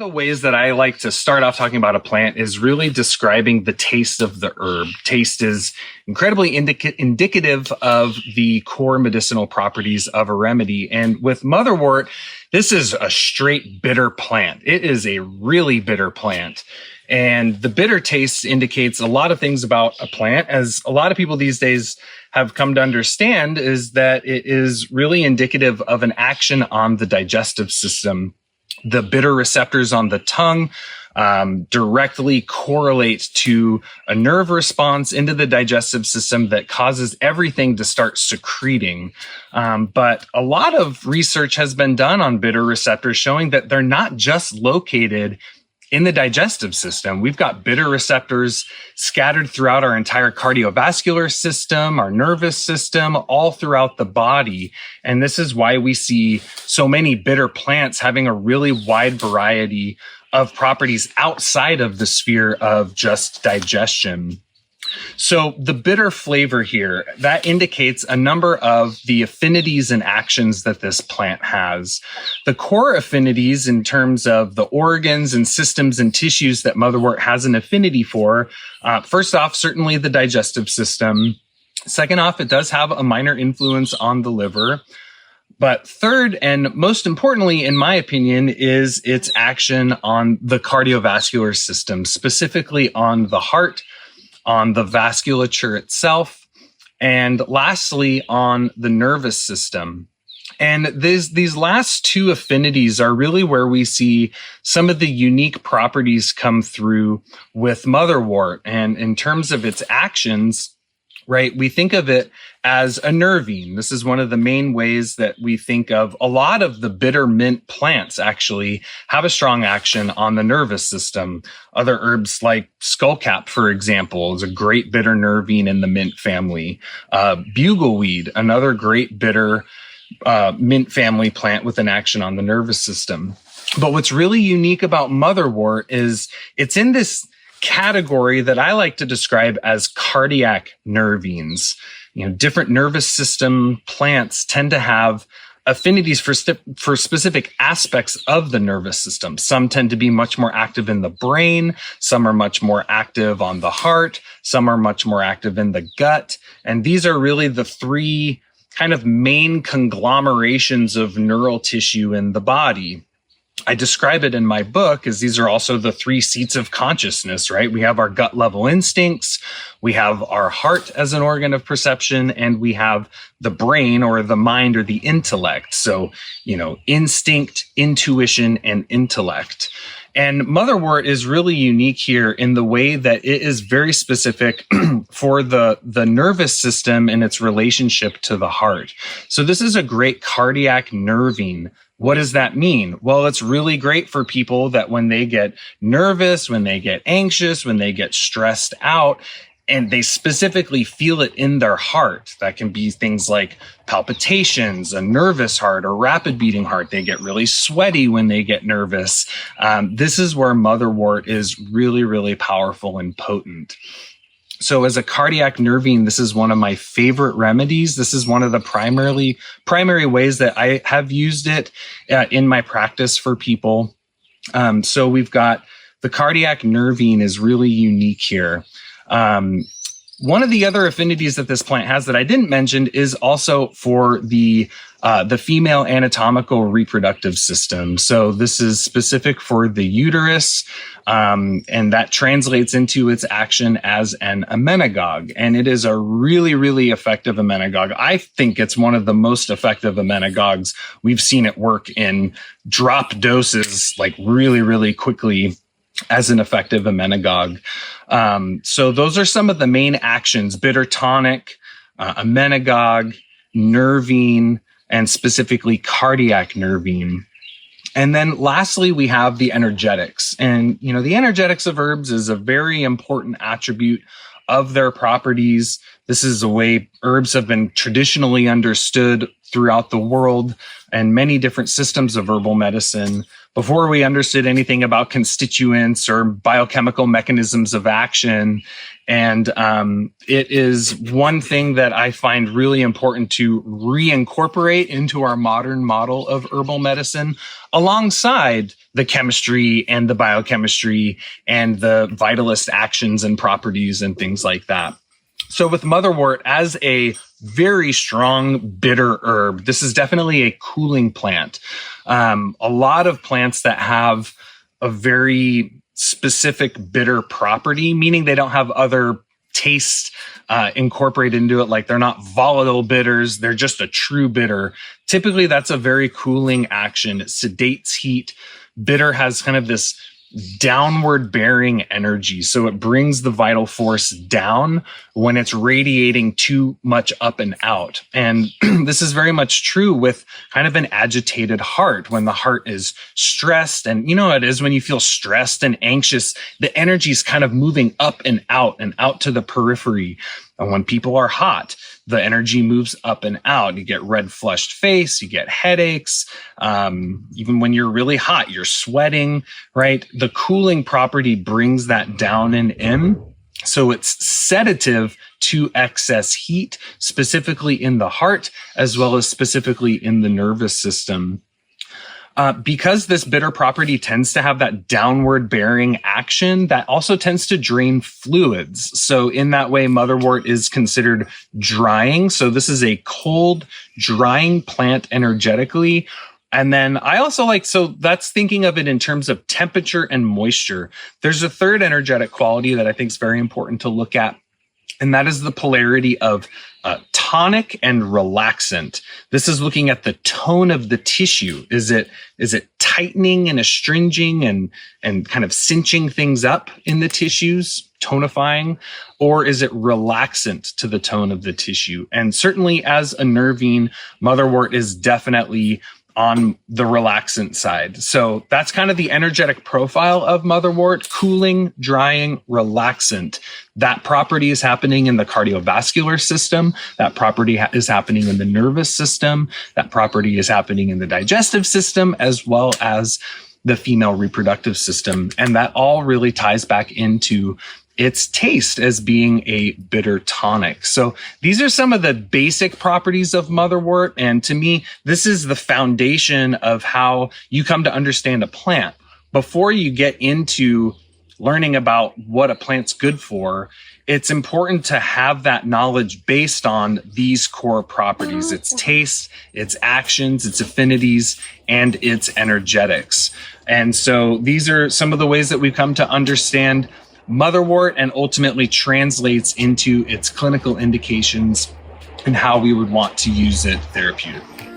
the ways that I like to start off talking about a plant is really describing the taste of the herb. Taste is incredibly indicative of the core medicinal properties of a remedy. And with Motherwort, this is a straight bitter plant. It is a really bitter plant. And the bitter taste indicates a lot of things about a plant, as a lot of people these days have come to understand, is that it is really indicative of an action on the digestive system. The bitter receptors on the tongue directly correlate to a nerve response into the digestive system that causes everything to start secreting. But a lot of research has been done on bitter receptors showing that they're not just located in the digestive system. We've got bitter receptors scattered throughout our entire cardiovascular system, our nervous system, all throughout the body. And this is why we see so many bitter plants having a really wide variety of properties outside of the sphere of just digestion. So the bitter flavor here, that indicates a number of the affinities and actions that this plant has. The core affinities in terms of the organs and systems and tissues that Motherwort has an affinity for, first off, certainly the digestive system. Second off, it does have a minor influence on the liver. But third, and most importantly, in my opinion, is its action on the cardiovascular system, specifically on the heart, on the vasculature itself, and lastly, on the nervous system. And these last two affinities are really where we see some of the unique properties come through with Motherwort. And in terms of its actions, right, we think of it as a nervine. This is one of the main ways that we think of a lot of the bitter mint plants actually have a strong action on the nervous system. Other herbs like skullcap, for example, is a great bitter nervine in the mint family. Bugleweed, another great bitter mint family plant with an action on the nervous system. But what's really unique about Motherwort is it's in this category that I like to describe as cardiac nervines. You know, different nervous system plants tend to have affinities for specific aspects of the nervous system. Some tend to be much more active in the brain. Some are much more active on the heart. Some are much more active in the gut. And these are really the three kind of main conglomerations of neural tissue in the body. I describe it in my book as these are also the three seats of consciousness, right? We have our gut level instincts, we have our heart as an organ of perception, and we have the brain or the mind or the intellect. So, you know, instinct, intuition, and intellect. And Motherwort is really unique here in the way that it is very specific for the nervous system and its relationship to the heart. So this is a great cardiac nervine. What does that mean? Well, it's really great for people that when they get nervous, when they get anxious, when they get stressed out, and they specifically feel it in their heart. That can be things like palpitations, a nervous heart, a rapid beating heart. They get really sweaty when they get nervous. This is where Motherwort is really, really powerful and potent. So as a cardiac nervine, this is one of my favorite remedies. This is one of the primary ways that I have used it in my practice for people. So we've got the cardiac nervine is really unique here. One of the other affinities that this plant has that I didn't mention is also for the female anatomical reproductive system. So this is specific for the uterus, and that translates into its action as an emmenagogue. And it is a really, really effective emmenagogue. I think it's one of the most effective emmenagogues. We've seen it work in drop doses, like really, really quickly as an effective emmenagogue. So those are some of the main actions: bitter tonic, emmenagogue, nervine, and specifically cardiac nervine. And then lastly, we have the energetics. And, you know, the energetics of herbs is a very important attribute of their properties. This is the way herbs have been traditionally understood throughout the world and many different systems of herbal medicine before we understood anything about constituents or biochemical mechanisms of action. And it is one thing that I find really important to reincorporate into our modern model of herbal medicine alongside the chemistry and the biochemistry and the vitalist actions and properties and things like that. So with Motherwort as a very strong bitter herb, this is definitely a cooling plant. A lot of plants that have a very specific bitter property, meaning they don't have other taste incorporated into it, like they're not volatile bitters, they're just a true bitter. Typically, that's a very cooling action. It sedates heat. Bitter has kind of this downward bearing energy. So it brings the vital force down when it's radiating too much up and out. And this is very much true with kind of an agitated heart. When the heart is stressed, and you know how it is when you feel stressed and anxious, the energy is kind of moving up and out to the periphery. And when people are hot, the energy moves up and out. You get red flushed face, you get headaches. Even when you're really hot, you're sweating, right? The cooling property brings that down and in. So it's sedative to excess heat, specifically in the heart, as well as specifically in the nervous system. Because this bitter property tends to have that downward bearing action, that also tends to drain fluids. So in that way, Motherwort is considered drying. So this is a cold, drying plant energetically. And then I also so that's thinking of it in terms of temperature and moisture. There's a third energetic quality that I think is very important to look at, and that is the polarity of tonic and relaxant. This is looking at the tone of the tissue. Is it tightening and astringing and kind of cinching things up in the tissues, tonifying, or is it relaxant to the tone of the tissue? And certainly as a nervine, Motherwort is definitely on the relaxant side. So that's kind of the energetic profile of Motherwort: cooling, drying, relaxant. That property is happening in the cardiovascular system. That property is happening in the nervous system. That property is happening in the digestive system, as well as the female reproductive system. And that all really ties back into its taste as being a bitter tonic. So these are some of the basic properties of Motherwort. And to me, this is the foundation of how you come to understand a plant. Before you get into learning about what a plant's good for, it's important to have that knowledge based on these core properties: its taste, its actions, its affinities, and its energetics. And so these are some of the ways that we've come to understand Motherwort, and ultimately translates into its clinical indications and how we would want to use it therapeutically.